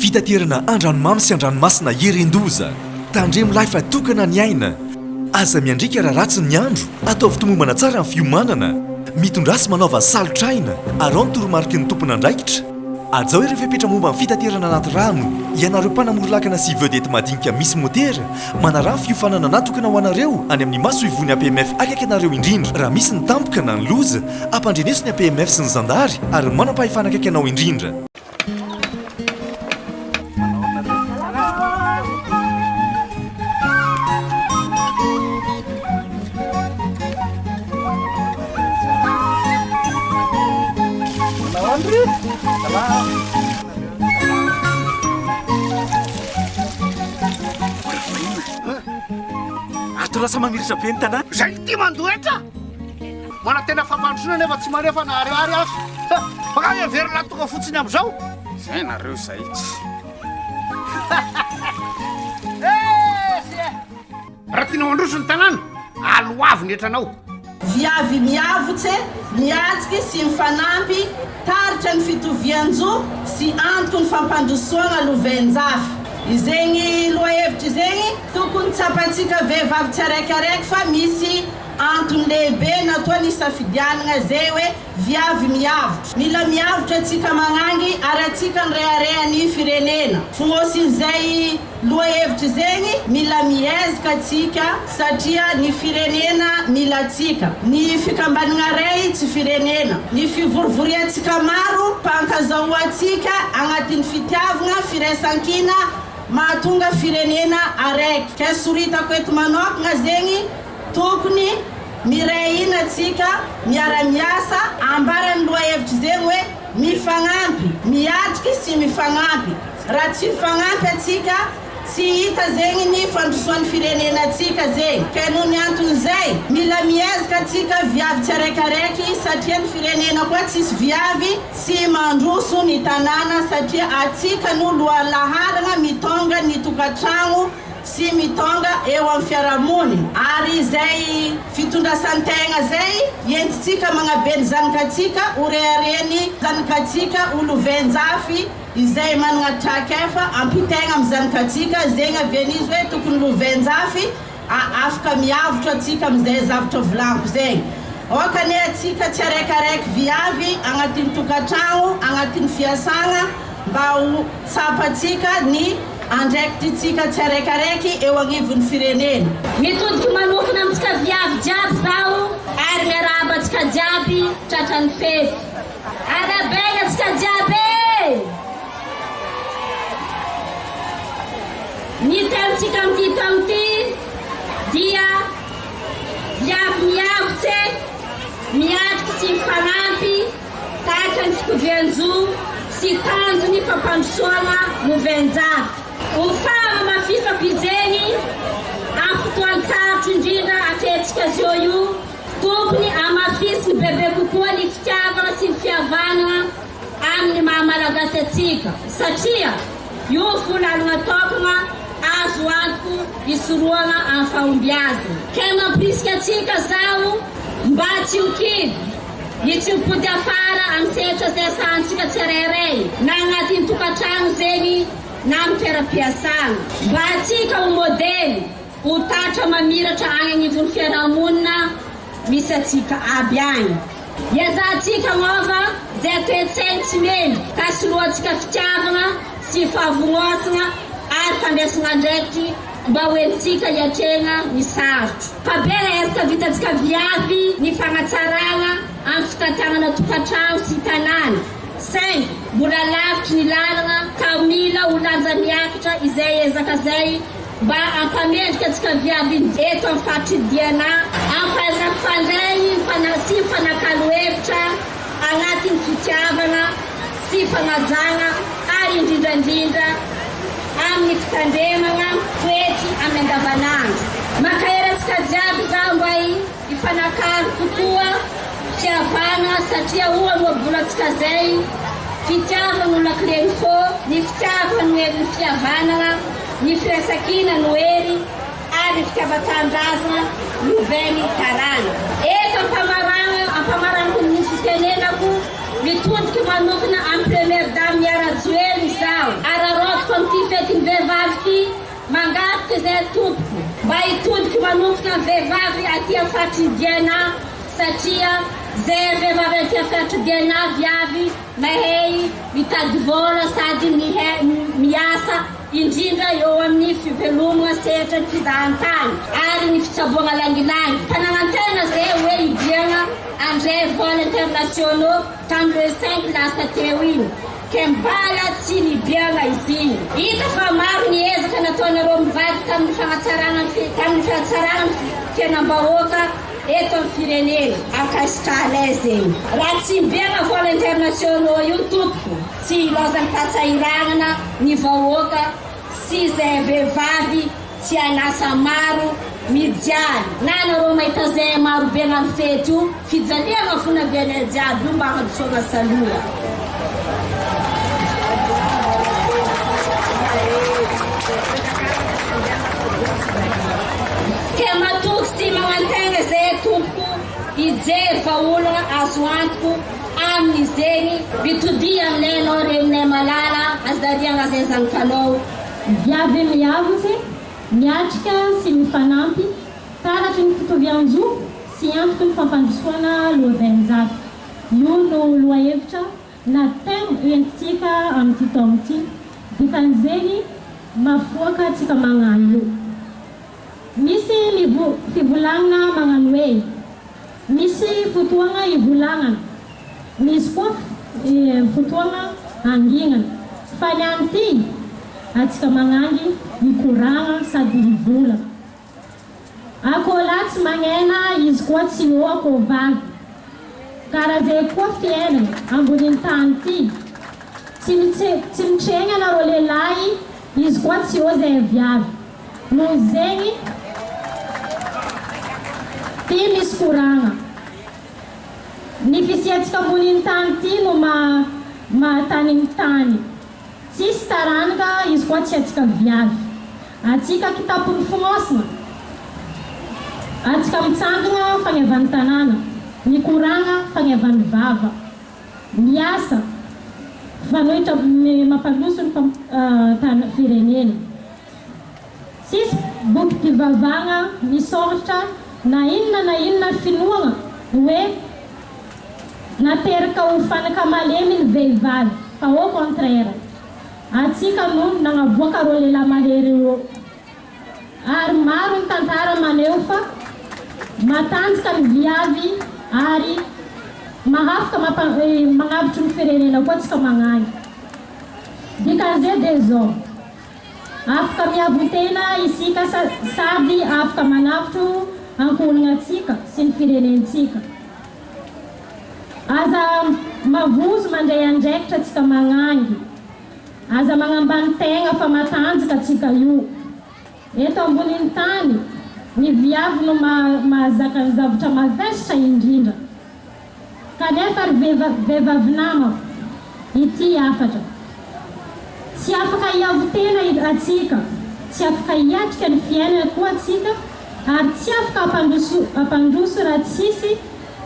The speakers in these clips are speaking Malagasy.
fitaterana andranomamy sy andranomasina herendoza tandremo lahy fa tokana ny aina aza miandrika raha ratsy ny andro ataovy tomombana tsara ny fiomanana mitondrasy manaova salotraina arao ny toromarika ny tompona andraikitra azao ireo fepetra momba ny fitaterana anaty rano ianareo mpanamory-lakana sy vedety madinika misy motera manarah ny fiofanana natokana ho anareo any amin'ny maso ivony APMF akaiky anareo indrindra raha misy ny tampoka na ny loza ampandreneso ny APMF sy ny zandary ary manam-pahefana akaiky anao indrindra ato lasa mamiritra be ny tanàna zay ty mandoetra mana tena fampandrosona nefa tsy manefa na ariary azo baka everina tonga fotsiny am'izao zay nareo zay tsy raha tiana mandroso ny tanàna aloavy ny etranao viavy miavotse miatsiky sy mifanampy taritra ny fitovian-jo sy antoko ny fampandrosoana lovenjafy izegny loahevitra izegny tokony tsapatsika vehivavy tsy araikiaraiky fa misy antony lehibe natoa ny safidianana zay hoe viavy miavotra mila miavotra atsika magnangy ary atsika ny reharehany firenena fognosin'izay loahevitra zegny mila miezaka atsika satria ny firenena mila atsika ny fikambanana ray tsy firenena ny fivorovoriatsika maro mpankazahoatsika agnatin'ny fitiavana firaisankina mahatonga firenena araiky ka soritako eto manokagna zegny tokony miray ina atsika miara-miasa ambarany loahevitra zegny hoe mifagnampy miatriky sy mifagnampy raha tsy mifagnampy atsika tsy hita zegny ny fandrosoan'ny firenena atsika zegny ka noho ny anton'izay mila miezaka atsika viavy tsy araikiaraiky satria ny firenena koa tsisy viavy sy mandroso ny tanàna satria atsika no lohalahadana mitonga ny tokantragno sy mitonga eo amin'ny fiarahamony ary izay fitondrasantegna zay entitsika magnabeny zanakatsika orehireny zanakatsika olovenjafy izay manana trakefa ampitegna amin'ny zanakatsika zegny avian'izy hoe tokony lovenjafy afaka miavotra atsika amin'izay zavatra volaniko zegny okany atsika tsy araikiaraiky viavy agnatin'ny tokantragno agnatin'ny fiasagna mba ho tsapatsika ny andraikititsika tsy araikiaraiky eo agnivon'ny firenena mitodiky manokana amitsika viavy jiaby zao ary miarahaba atsika jiaby tratrany fety arabegna atsika jiaby ny telotsika amity taoty dia viavy miavotse miatriky sy mifanampy tatrany fitovian-jo sy tanjony fampandrosoana lovenjafy ufama mafifapizeny amfotoan-tsarotro indrindra atretsika zio io tokony amafisy ny bebe kokoa ny fitiavana sy ny fihavanana amin'ny mahamalagasy atsika satria io volalana tokana azo antoko isoroana amin'ny fahombiazana ka mampirisika atsika zao mba tsy hokivy ny tsy mipody afara amin'ny setra zay sahantsika tsirairay na agnatin'ny tokantrano zegny na amin'ny toeram-piasana mba atsika ho modely ho tatra mamiratra agny agnivon'ny fiarahamonina misy atsika aby agny iazahantsika agnova zay toe-tsainy tsy meny ka soloantsika fitiavana sy fahavognosana ary fandraisana andraikitry mba hoentsika hiatrena ny sarotro fa bela ezaka vitatsika viavy ny fagnatsarana amin'ny fitantagnana tokantrano sy tanàna saingy mbola lavitry ny lalana ka mila ho lanja miakatra izay ezaka zay mba ampamendrika atsika viavy eto amin'ny fatridiana amin'ny fahaizana fandray sy fanakalo hevitra agnatin'ny fitiavana sy fanajana ary indrindrandrindra amin'ny fitandremana toetry amin'ny andavanandro makaherantsika jiaby zao mba ifanakalo kokoa fiavana satria ohany oabolatsika zay fitiavana no lakleny fô ny fitiavana no hery ny fihavanana ny firasakina no hery ary fitiavatandrazana no veny tarana eto ampamarana komin'ny fitenenako mitodiky manokana amin'ny première dame Miarajoely izao ararotiko amin'ity fetin'ny vehivavy ity mangataka izay tompoko mba hitodiky manokana ny vehivavy aty amin'ny fatridiana satria zay vehivavy aty amin'ny fatridiana viavy mahay mitady vola sady miasa indrindra eo amin'ny fivelomana sehatra ny fizahantany ary ny fitsaboana langilangy fananantena zay hoe ibiana andray vol internationaux tamin'ny le 5 lasa teo iny ke mbala tsy nibiana izy iny hita fa maro ny ezaka nataonareo mivady tamin'ny fanatsarana fiainam-bahoaka eto amin'ny firenena akasitrala zegny raha tsy mibiana vol internationaux io tompoko tsy ilazany fahasahiranana ny vahoaka sy zay vehivavy tsy anasa maro mijaly na nareo mahita zay maro be amin'ny fety io fijaliana fona viana jiaby io mba hadisoana saloa ke matoky sy magnantegna zay tompoko ijery vaolagna azo antoko amin'ny zegny mitodia aminay anao reninay malala azariagna zay zanakanao viavy miavitsy miatrika sy mifanampy taratry ny fitovianjo sy antoko ny fampandrosoana lohabenjafy io no lohahevitra na tegna entsika amin'ity taona ity dikan'izegny mafoaka tsika magnano io misy fivolagnana magnano hoe misy fotoagna ivolagnana misy koa fotoagna anginana fa ny an'ity atsika magnangy mikoragna sady mivola akô la tsy magnena izy koa tsy eo akô vavy karaha zay koa fiainana amboniny tany ity tsy mitregna anareo lehilahy izy koa tsy eo zay viavy noho zegny ty misy koragna ny fisiatsika amboniny tany ity no mahatany ny tany tsisy taranaka izy koa tsy atsika viavy atsika kitapony fognosina atsika mitsangana fagnavan'ny tanàna mikoragna fagnavan'ny vava miasa fanohitra mampandroso ny firenena tsisy boky mpivavagna misoratra na inona finoagna hoe nateraka ho fanaka malemy ny vehivavy fa au contraire atsika no nagnaboaka reo lehilahy mahery eo ary maro ny tantara maneho fa matanjaka ny viavy ary mahafaka magnavitry ny firenena koa tsika magnany dikan'izay dezao afaka miavotena isika sady afaka manavitro ankolagna atsika sy ny firenentsika aza mavozo mandray andraikitra atsika magnangy aza magnambany tegna fa matanjaka atsika io eto amboniny tany ny viavy no mahazaka ny zavatra mavesitra indrindra kanefa ry vehivavy namako ity afatra tsy afaka hiavotena atsika tsy afaka hiatrika ny fiainana koa atsika ary tsy afaka ampandroso raha tsisy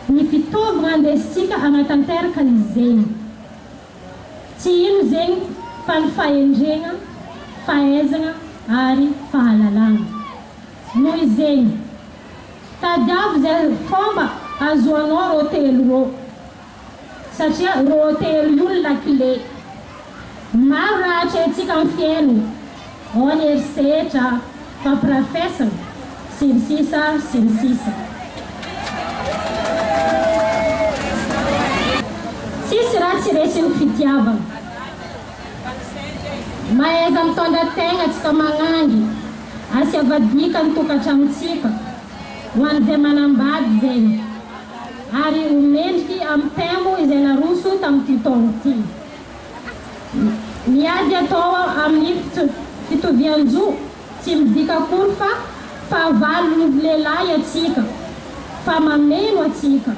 ny fitaovagna andesitsika agnatanteraka izegny tsy ino zegny fa ny fahendregna fahaizagna ary fahalalagna noho izegny tadiavo zay fomba azoanao ro telo ro satria ro telo io ny lakile maro raha atrehantsika amin'ny fiainana ao ny erisetra fampirafesana sy ny sisa tsisy raha tsy resy ny fitiavana mahaiza mitondra tegna tsika magnangy asiavadika ny tokantranontsika ho an'izay manambady zegny ary omendriky amin'ny temo izay naroso tamin'ity taona ity miady atao amin'ny fitovianjo tsy midika akory fa fahavalo ny lehilahy atsika fa mameno atsika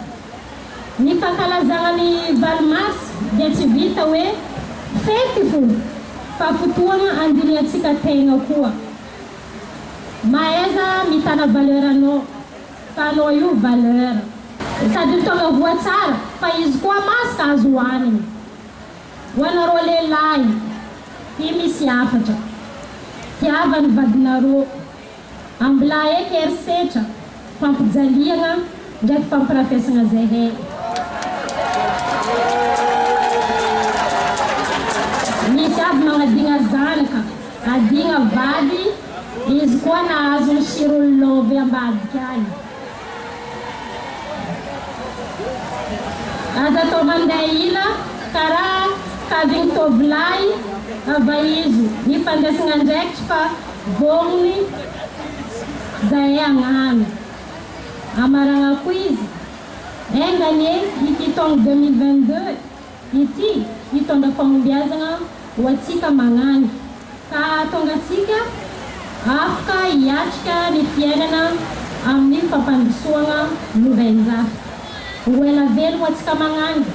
ny fankalazagna ny valomasy dia tsy vita hoe fety fo fa fotoagna andiny atsika tegna koa mahaiza mitana valeur anao fa anao io valeur sady mitonga voa tsara fa izy koa masaka azo hoaniny ho anareo lehilahy ty misy afatra tiavany vadinareo ambola eky erisetra fampijaliana ndraiky fampirafesana zay hay misy aby magnadigna zanaka adigna vady izy koa nahazo ny sirollovy ambadika any aza atao manday ila karaha kavigny tovilay ava izy nifandraisana ndraikitry fa vognony zay agnano amaragna ko izy engany ity taogno 2022 ity hitondra fagnombiazana ho atsika magnano ka tonga atsika afaka hiatrika ny fiainana amin'ny fampandrosoagna lovainjafy ho ela velo ho atsika magnano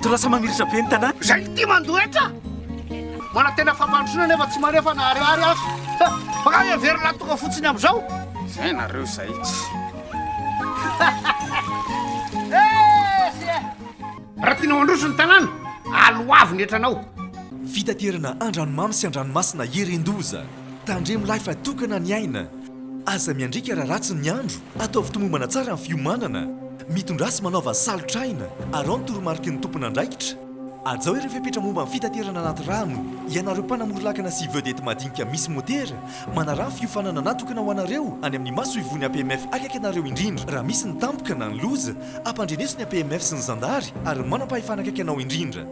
ato lasa mamiritra be ny tanàna zay ty mandoetra mana tena fampandrosona nefa tsy manefa na ariary azo maka everina tonga fotsiny am'izao zay nareo zay tsy raha tianao androso ny tanàna aloavy netranao fitaterana andranomamy sy andranomasina herendoza tandremo lahy fa tokana ny aina aza miandrika raha ratsy ny andro ataovy tomombana tsara ny fiomanana mitondrasy manaova salotraina arao ny toromarika ny tompona andraikitra ajao ireo fiapetra momba ny fitaterana anaty rano ianareo mpanamorilakana sy vedety madinika misy motera manarah ny fiofanana natokana ho anareo any amin'ny maso ivony APMF akaiky anareo indrindra raha misy ny tampoka na ny loza ampandreneso ny APMF sy ny zandary ary manampahifanakaiky anao indrindra